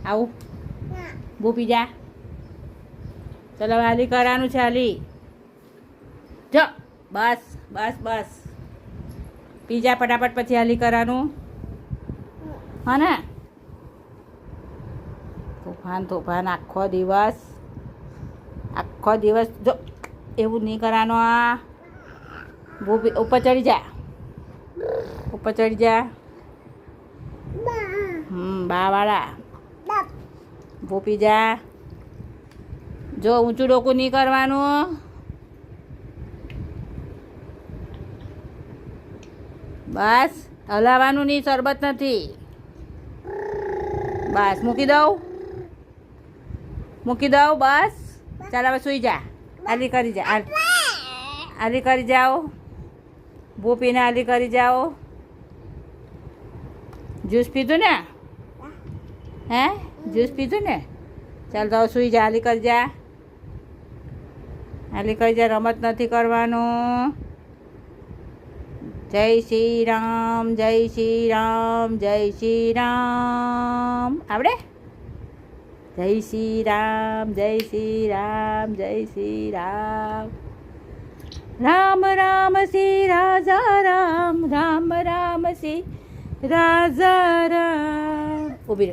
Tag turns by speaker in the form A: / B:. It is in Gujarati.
A: આવું ભૂપી જા. ચલો હાલી કરવાનું છે. હાલી જો. બસ બસ બસ. પીજા ફટાફટ, પછી હાલી કરવાનું. હા ને. તોફાન આખો દિવસ જો એવું નહીં કરવાનું. આ ભૂપી ઉપર ચડી જા. બાવાળા ભૂપી જા. જો ઊંચું ડોકું નહીં કરવાનું. બસ હલાવવાનું નહીં, શરબત નથી. બસ મૂકી દઉં. બસ ચાલ હવે સૂઈ જા. આલી કરી જાઓ. ભૂપીને આલી કરી જાઓ. જ્યુસ પીધું ને? હે જ્યુસ પીધું ને? ચાલ તો સૂઈ જા. આલી કરી જા. રમત નથી કરવાનું. જય શ્રી રામ. આવડે? જય શ્રી રામ. રામ રામ શ્રી રાજા રામ. રામ શ્રી રાજા રામ. ઊભી.